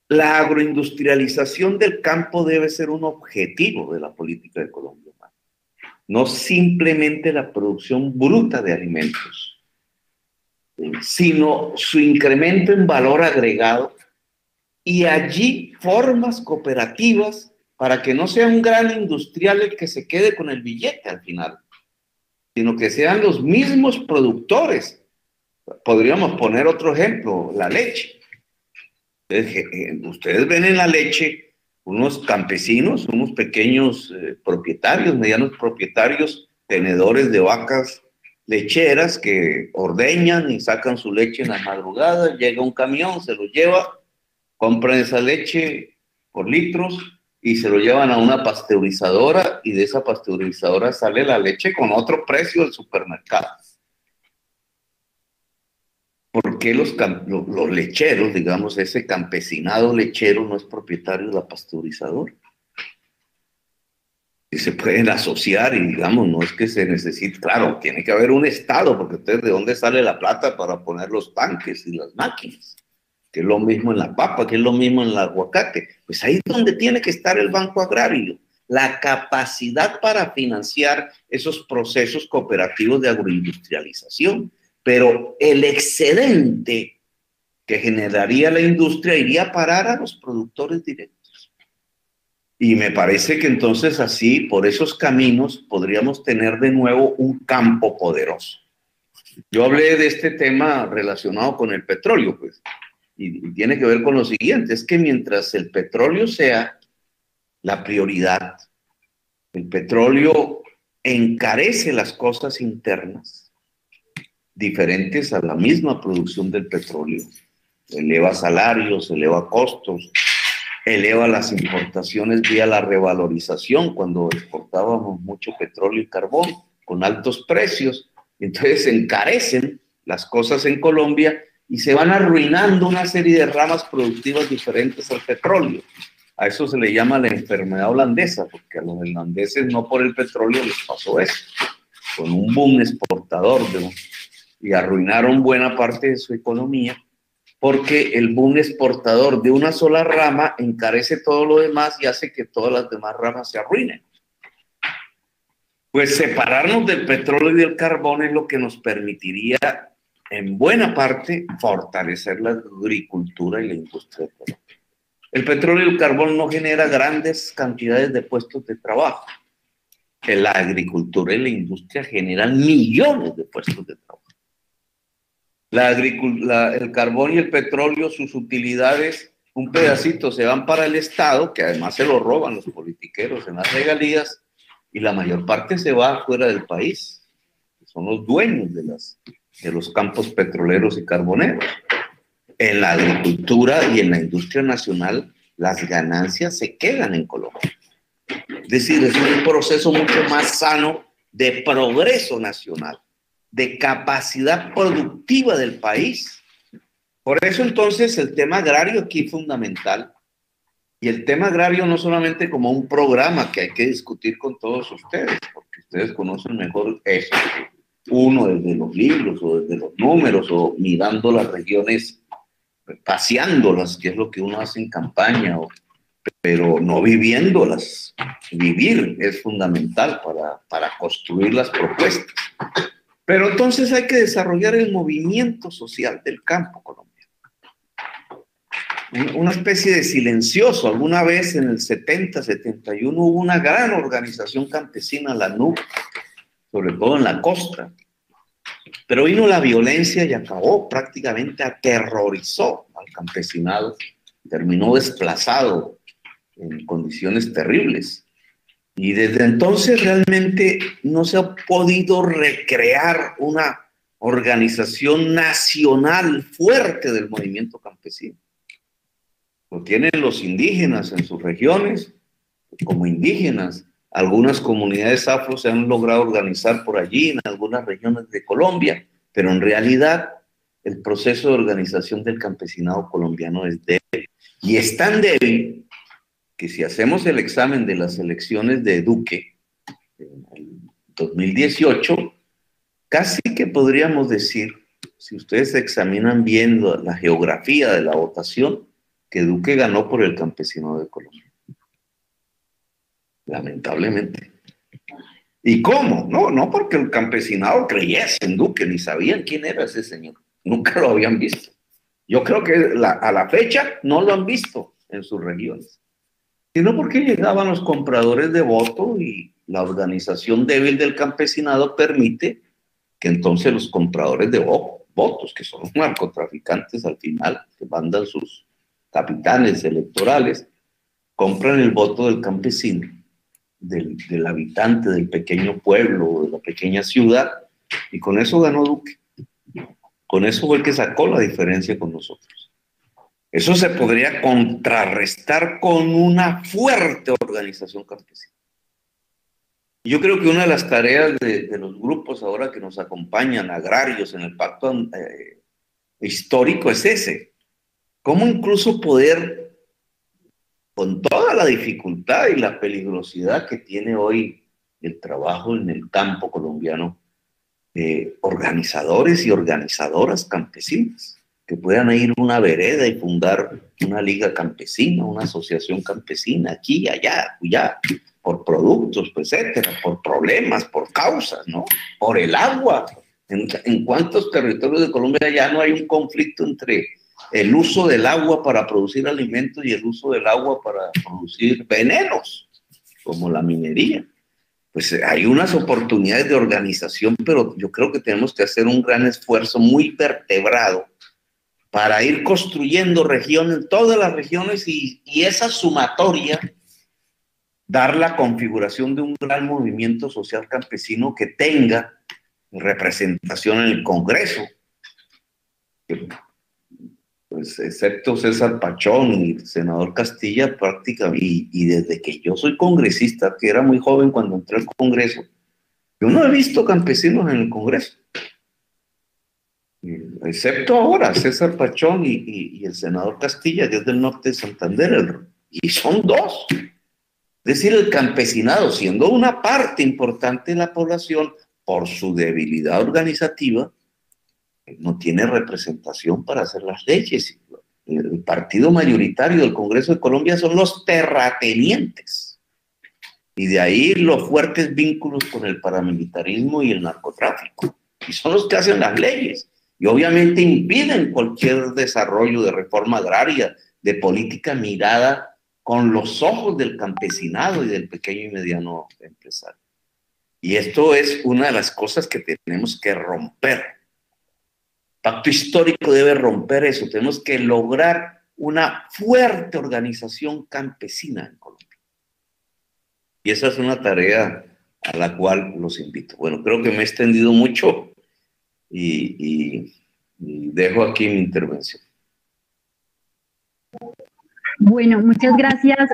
La agroindustrialización del campo debe ser un objetivo de la política de Colombia, no simplemente la producción bruta de alimentos, sino su incremento en valor agregado y allí formas cooperativas para que no sea un gran industrial el que se quede con el billete al final, sino que sean los mismos productores. Podríamos poner otro ejemplo, la leche. Ustedes ven en la leche unos campesinos, unos pequeños propietarios, medianos propietarios, tenedores de vacas lecheras que ordeñan y sacan su leche en la madrugada, llega un camión, se lo lleva, compran esa leche por litros y se lo llevan a una pasteurizadora y de esa pasteurizadora sale la leche con otro precio del supermercado. ¿Por qué los lecheros, digamos, ese campesinado lechero no es propietario de la pasteurizadora? Y se pueden asociar y, digamos, no es que se necesite, claro, tiene que haber un Estado, porque ustedes, ¿de dónde sale la plata para poner los tanques y las máquinas? Que es lo mismo en la papa, que es lo mismo en el aguacate. Pues ahí es donde tiene que estar el Banco Agrario, la capacidad para financiar esos procesos cooperativos de agroindustrialización. Pero el excedente que generaría la industria iría a parar a los productores directos. Y me parece que entonces así, por esos caminos, podríamos tener de nuevo un campo poderoso. Yo hablé de este tema relacionado con el petróleo, pues, y tiene que ver con lo siguiente, es que mientras el petróleo sea la prioridad, el petróleo encarece las cosas internas, diferentes a la misma producción del petróleo. Eleva salarios, eleva costos, eleva las importaciones vía la revalorización cuando exportábamos mucho petróleo y carbón con altos precios. Entonces encarecen las cosas en Colombia y se van arruinando una serie de ramas productivas diferentes al petróleo. A eso se le llama la enfermedad holandesa, porque a los holandeses no por el petróleo les pasó eso, con un boom exportador y arruinaron buena parte de su economía, porque el boom exportador de una sola rama encarece todo lo demás y hace que todas las demás ramas se arruinen. Pues separarnos del petróleo y del carbón es lo que nos permitiría, en buena parte, fortalecer la agricultura y la industria. El petróleo y el carbón no genera grandes cantidades de puestos de trabajo. La agricultura y la industria generan millones de puestos de trabajo. El carbón y el petróleo, sus utilidades, un pedacito se van para el Estado, que además se lo roban los politiqueros en las regalías, y la mayor parte se va fuera del país. Son los dueños de los campos petroleros y carboneros. En la agricultura y en la industria nacional, las ganancias se quedan en Colombia. Es decir, es un proceso mucho más sano de progreso nacional, de capacidad productiva del país. Por eso entonces el tema agrario aquí es fundamental. Y el tema agrario no solamente como un programa que hay que discutir con todos ustedes, porque ustedes conocen mejor eso, uno desde los libros o desde los números o mirando las regiones, paseándolas, que es lo que uno hace en campaña, pero no viviéndolas. Vivir es fundamental para construir las propuestas. Pero entonces hay que desarrollar el movimiento social del campo colombiano. Una especie de silencioso. Alguna vez en el 70, 71 hubo una gran organización campesina, la NUC, sobre todo en la costa. Pero vino la violencia y acabó, prácticamente aterrorizó al campesinado, terminó desplazado en condiciones terribles. Y desde entonces realmente no se ha podido recrear una organización nacional fuerte del movimiento campesino. Lo tienen los indígenas en sus regiones, como indígenas. Algunas comunidades afro se han logrado organizar por allí, en algunas regiones de Colombia, pero en realidad el proceso de organización del campesinado colombiano es débil. Y es tan débil que si hacemos el examen de las elecciones de Duque en 2018, casi que podríamos decir, si ustedes examinan bien la geografía de la votación, que Duque ganó por el campesino de Colombia. Lamentablemente. ¿Y cómo? No porque el campesinado creyese en Duque, ni sabían quién era ese señor. Nunca lo habían visto. Yo creo que a la fecha no lo han visto en sus regiones. Sino porque llegaban los compradores de voto y la organización débil del campesinado permite que entonces los compradores de votos, que son narcotraficantes al final, que mandan sus capitanes electorales, compran el voto del campesino, del habitante del pequeño pueblo, de la pequeña ciudad, y con eso ganó Duque. Con eso fue el que sacó la diferencia con nosotros. Eso se podría contrarrestar con una fuerte organización campesina. Yo creo que una de las tareas de los grupos ahora que nos acompañan, agrarios, en el pacto histórico es ese. Cómo incluso poder, con toda la dificultad y la peligrosidad que tiene hoy el trabajo en el campo colombiano, organizadores y organizadoras campesinas que puedan ir a una vereda y fundar una liga campesina, una asociación campesina, aquí, allá, por productos, etcétera, por problemas, por causas, ¿no? Por el agua. ¿En cuántos territorios de Colombia ya no hay un conflicto entre el uso del agua para producir alimentos y el uso del agua para producir venenos, como la minería? Pues hay unas oportunidades de organización, pero yo creo que tenemos que hacer un gran esfuerzo muy vertebrado para ir construyendo regiones, todas las regiones, y esa sumatoria, dar la configuración de un gran movimiento social campesino que tenga representación en el Congreso. Pues excepto César Pachón y el senador Castilla, prácticamente, y desde que yo soy congresista, que era muy joven cuando entré al Congreso, yo no he visto campesinos en el Congreso. Excepto ahora, César Pachón y el senador Castilla, que es del norte de Santander, y son dos. Es decir, el campesinado, siendo una parte importante de la población, por su debilidad organizativa, no tiene representación para hacer las leyes. El partido mayoritario del Congreso de Colombia son los terratenientes. Y de ahí los fuertes vínculos con el paramilitarismo y el narcotráfico. Y son los que hacen las leyes. Y obviamente impiden cualquier desarrollo de reforma agraria, de política mirada con los ojos del campesinado y del pequeño y mediano empresario. Y esto es una de las cosas que tenemos que romper. El pacto histórico debe romper eso. Tenemos que lograr una fuerte organización campesina en Colombia. Y esa es una tarea a la cual los invito. Bueno, creo que me he extendido mucho y dejo aquí mi intervención. Bueno, muchas gracias,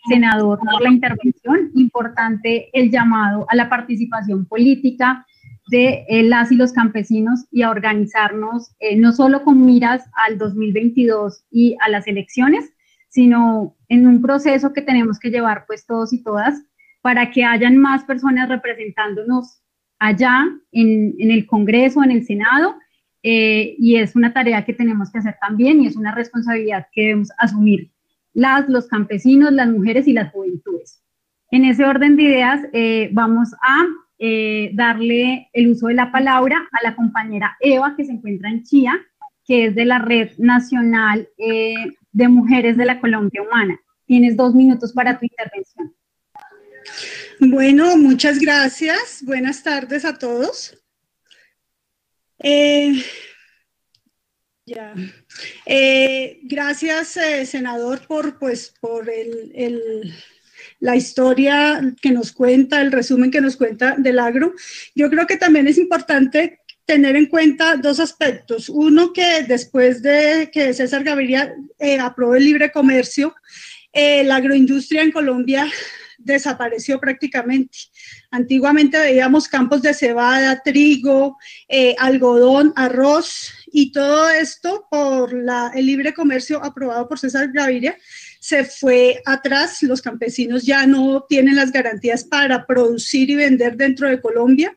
senador, por la intervención. Importante el llamado a la participación política de las y los campesinos y a organizarnos no solo con miras al 2022 y a las elecciones, sino en un proceso que tenemos que llevar pues todos y todas para que hayan más personas representándonos allá en el Congreso, en el Senado, y es una tarea que tenemos que hacer también y es una responsabilidad que debemos asumir los campesinos, las mujeres y las juventudes. En ese orden de ideas vamos a darle el uso de la palabra a la compañera Eva, que se encuentra en Chía, que es de la Red Nacional de Mujeres de la Colombia Humana. Tienes 2 minutos para tu intervención. Bueno, muchas gracias. Buenas tardes a todos. Gracias, senador, por la historia que nos cuenta, el resumen que nos cuenta del agro. Yo creo que también es importante tener en cuenta 2 aspectos. Uno, que después de que César Gaviria aprobó el libre comercio, la agroindustria en Colombia desapareció prácticamente. Antiguamente veíamos campos de cebada, trigo, algodón, arroz, y todo esto por el libre comercio aprobado por César Gaviria se fue atrás. Los campesinos ya no tienen las garantías para producir y vender dentro de Colombia,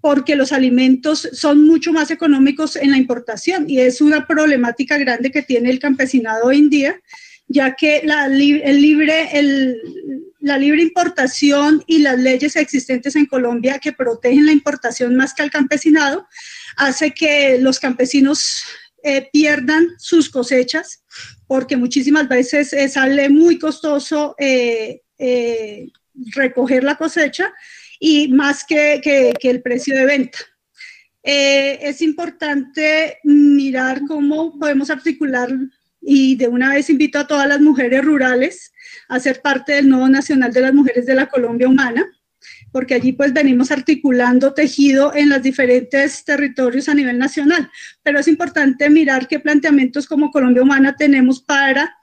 porque los alimentos son mucho más económicos en la importación y es una problemática grande que tiene el campesinado hoy en día, ya que la libre importación y las leyes existentes en Colombia que protegen la importación más que al campesinado hace que los campesinos pierdan sus cosechas, porque muchísimas veces sale muy costoso recoger la cosecha y más que el precio de venta. Es importante mirar cómo podemos articular, y de una vez invito a todas las mujeres rurales a ser parte del Nodo Nacional de las Mujeres de la Colombia Humana, porque allí pues venimos articulando tejido en los diferentes territorios a nivel nacional, pero es importante mirar qué planteamientos como Colombia Humana tenemos para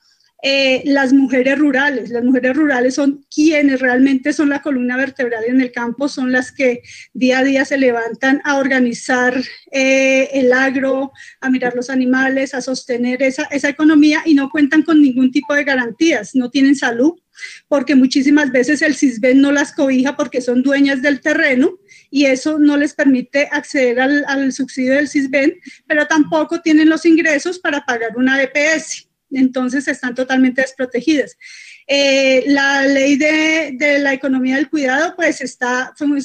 las mujeres rurales. Las mujeres rurales son quienes realmente son la columna vertebral en el campo, son las que día a día se levantan a organizar el agro, a mirar los animales, a sostener esa economía y no cuentan con ningún tipo de garantías, no tienen salud, porque muchísimas veces el Sisbén no las cobija porque son dueñas del terreno y eso no les permite acceder al subsidio del Sisbén, pero tampoco tienen los ingresos para pagar una EPS. Entonces están totalmente desprotegidas. La ley de la economía del cuidado, pues es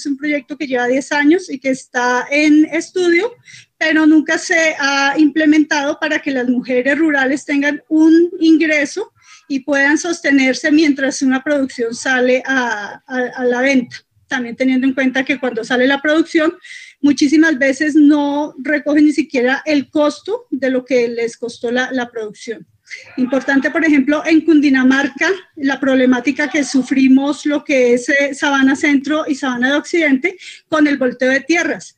un proyecto que lleva 10 años y que está en estudio, pero nunca se ha implementado para que las mujeres rurales tengan un ingreso y puedan sostenerse mientras una producción sale a la venta. También teniendo en cuenta que cuando sale la producción, muchísimas veces no recogen ni siquiera el costo de lo que les costó la producción. Importante, por ejemplo, en Cundinamarca, la problemática que sufrimos lo que es Sabana Centro y Sabana de Occidente con el volteo de tierras.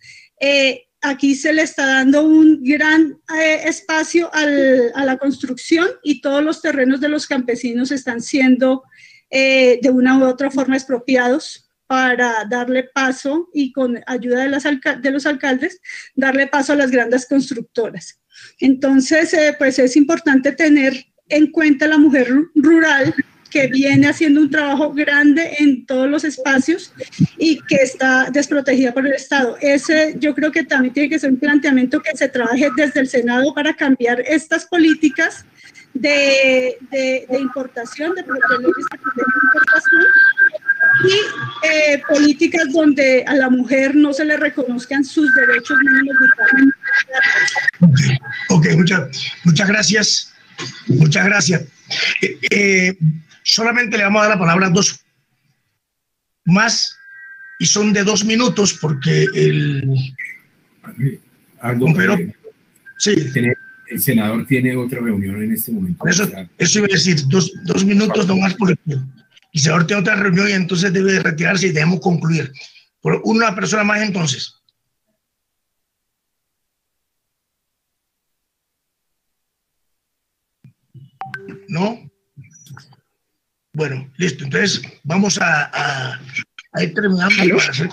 Aquí se le está dando un gran espacio a la construcción y todos los terrenos de los campesinos están siendo de una u otra forma expropiados para darle paso y con ayuda de los alcaldes, darle paso a las grandes constructoras. Entonces, pues es importante tener en cuenta la mujer rural que viene haciendo un trabajo grande en todos los espacios y que está desprotegida por el Estado. Ese yo creo que también tiene que ser un planteamiento que se trabaje desde el Senado para cambiar estas políticas de importación, de leyes que protegen importación, y políticas donde a la mujer no se le reconozcan sus derechos mínimos vitales. Ok, muchas gracias. Muchas gracias. Solamente le vamos a dar la palabra a dos más y son de 2 minutos porque sí. El senador tiene otra reunión en este momento. Eso iba a decir, dos minutos nomás porque el senador tiene otra reunión y entonces debe retirarse y debemos concluir. Por una persona más entonces. ¿No? Bueno, listo. Entonces vamos a ir terminando. ¿Aló? Para hacer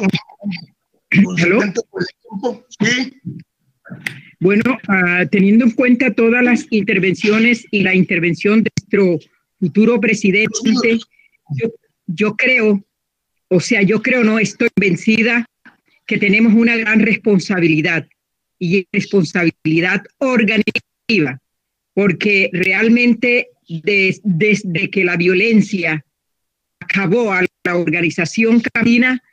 ¿Aló? ¿Sí? Bueno, teniendo en cuenta todas las intervenciones y la intervención de nuestro futuro presidente, yo creo, no, estoy convencida que tenemos una gran responsabilidad y responsabilidad organizativa, porque realmente desde que la violencia acabó a la organización campesina,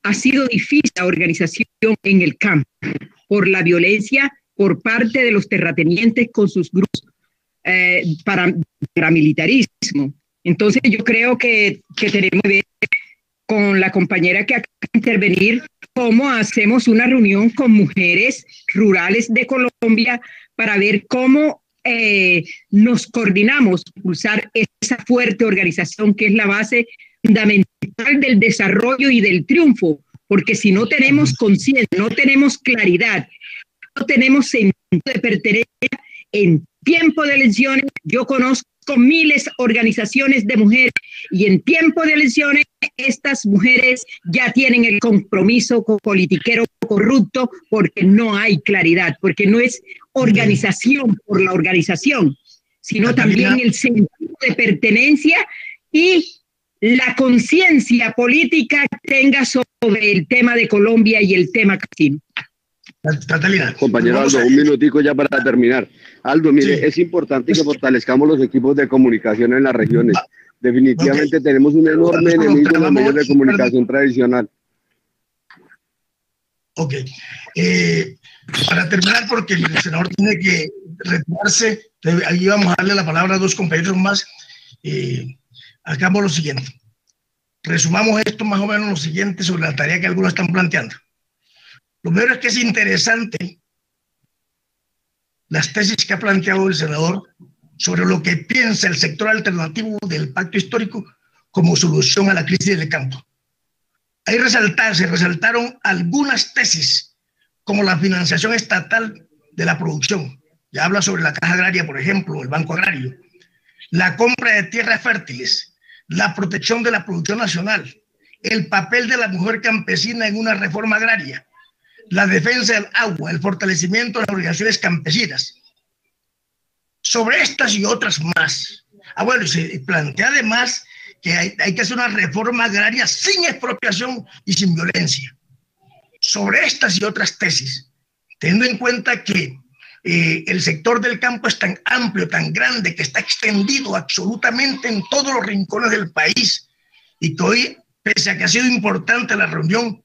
ha sido difícil la organización en el campo por la violencia por parte de los terratenientes con sus grupos paramilitarismo. Entonces yo creo que tenemos que ver con la compañera que acaba de intervenir cómo hacemos una reunión con mujeres rurales de Colombia para ver cómo nos coordinamos, impulsar esa fuerte organización que es la base fundamental del desarrollo y del triunfo, porque si no tenemos conciencia, no tenemos claridad, no tenemos sentido de pertenencia en tiempo de elecciones. Yo conozco miles de organizaciones de mujeres y en tiempo de elecciones estas mujeres ya tienen el compromiso con politiquero corrupto porque no hay claridad, porque no es organización por la organización, sino también el sentido de pertenencia y la conciencia política tenga sobre el tema de Colombia y el tema campesino. Catalina. Compañero Aldo, un minutico ya para terminar. Aldo, mire, sí, es importante que fortalezcamos los equipos de comunicación en las regiones. Definitivamente tenemos un enorme enemigo en los medios de comunicación tradicional. Ok. Para terminar, porque el senador tiene que retirarse, ahí vamos a darle la palabra a dos compañeros más. Hagamos lo siguiente. Resumamos esto más o menos lo siguiente sobre la tarea que algunos están planteando. Lo primero es que es interesante las tesis que ha planteado el senador sobre lo que piensa el sector alternativo del pacto histórico como solución a la crisis del campo. Ahí se resaltaron algunas tesis, como la financiación estatal de la producción. Ya habla sobre la Caja Agraria, por ejemplo, el Banco Agrario, la compra de tierras fértiles, la protección de la producción nacional, el papel de la mujer campesina en una reforma agraria, la defensa del agua, el fortalecimiento de las organizaciones campesinas. Sobre estas y otras más. Bueno, se plantea además que hay que hacer una reforma agraria sin expropiación y sin violencia. Sobre estas y otras tesis, teniendo en cuenta que el sector del campo es tan amplio, tan grande, que está extendido absolutamente en todos los rincones del país, y que hoy, pese a que ha sido importante la reunión,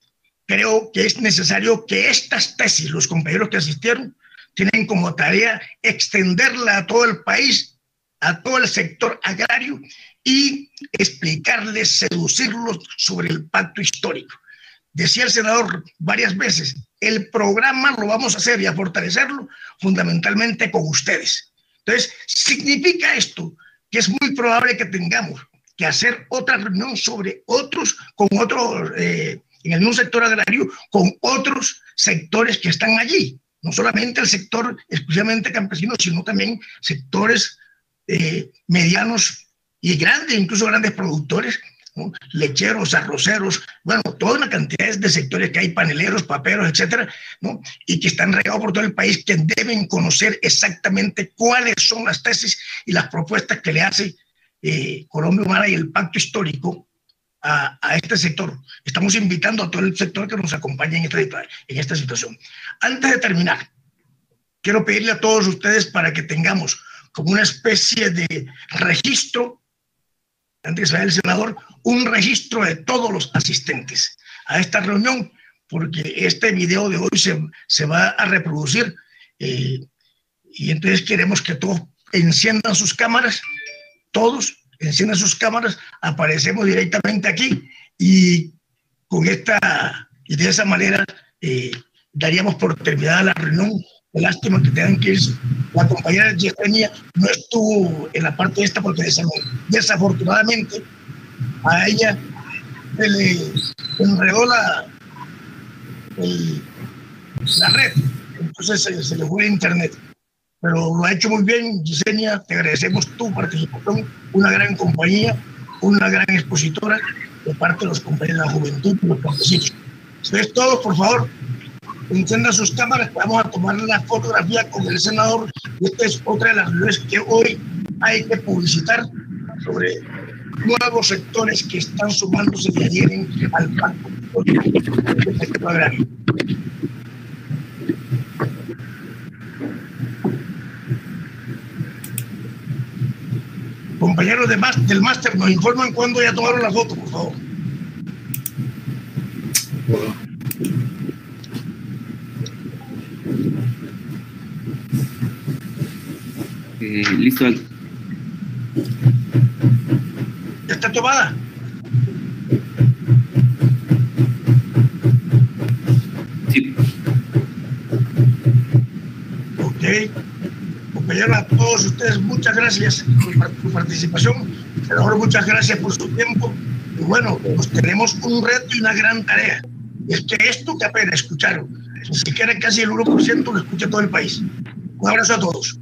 creo que es necesario que estas tesis, los compañeros que asistieron, tienen como tarea extenderla a todo el país, a todo el sector agrario, y explicarles, seducirlos sobre el pacto histórico. Decía el senador varias veces, el programa lo vamos a hacer y a fortalecerlo fundamentalmente con ustedes. Entonces, significa esto que es muy probable que tengamos que hacer otra reunión sobre otros, con otros, en el mismo sector agrario, con otros sectores que están allí. No solamente el sector exclusivamente campesino, sino también sectores medianos y grandes, incluso grandes productores, ¿no? Lecheros, arroceros, bueno, toda una cantidad de sectores que hay, paneleros, paperos, etcétera, ¿no? Y que están regados por todo el país, que deben conocer exactamente cuáles son las tesis y las propuestas que le hace Colombia Humana y el pacto histórico a este sector. Estamos invitando a todo el sector que nos acompañe en esta situación. Antes de terminar, quiero pedirle a todos ustedes para que tengamos como una especie de registro, antes de el senador, un registro de todos los asistentes a esta reunión, porque este video de hoy se va a reproducir y entonces queremos que todos enciendan sus cámaras, todos enciendan sus cámaras, aparecemos directamente aquí y con y de esa manera daríamos por terminada la reunión. Lástima que tengan que irse. La compañera Yesenia no estuvo en la parte esta porque desafortunadamente a ella se le enredó la red, entonces se le fue el internet. Pero lo ha hecho muy bien, Yesenia, te agradecemos tu participación, una gran compañía, una gran expositora de parte de los compañeros de la juventud y los campesinos. Entonces todos, por favor, enciendan sus cámaras, vamos a tomar la fotografía con el senador. Y esta es otra de las reuniones que hoy hay que publicitar sobre nuevos sectores que están sumándose y adhieren al pacto del sector agrario. Compañeros del máster, nos informan cuándo ya tomaron la foto, por favor. Listo. ¿Ya está tomada? Sí. Ok. Compañeros, a todos ustedes, muchas gracias por su participación. Senador, muchas gracias por su tiempo. Y bueno, pues tenemos un reto y una gran tarea. Y es que esto que apenas escucharon, ni siquiera casi el 1% lo escucha todo el país. Un abrazo a todos.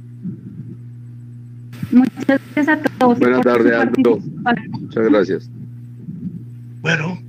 Muchas gracias a todos. Buenas tardes, Aldo. Muchas gracias. Bueno.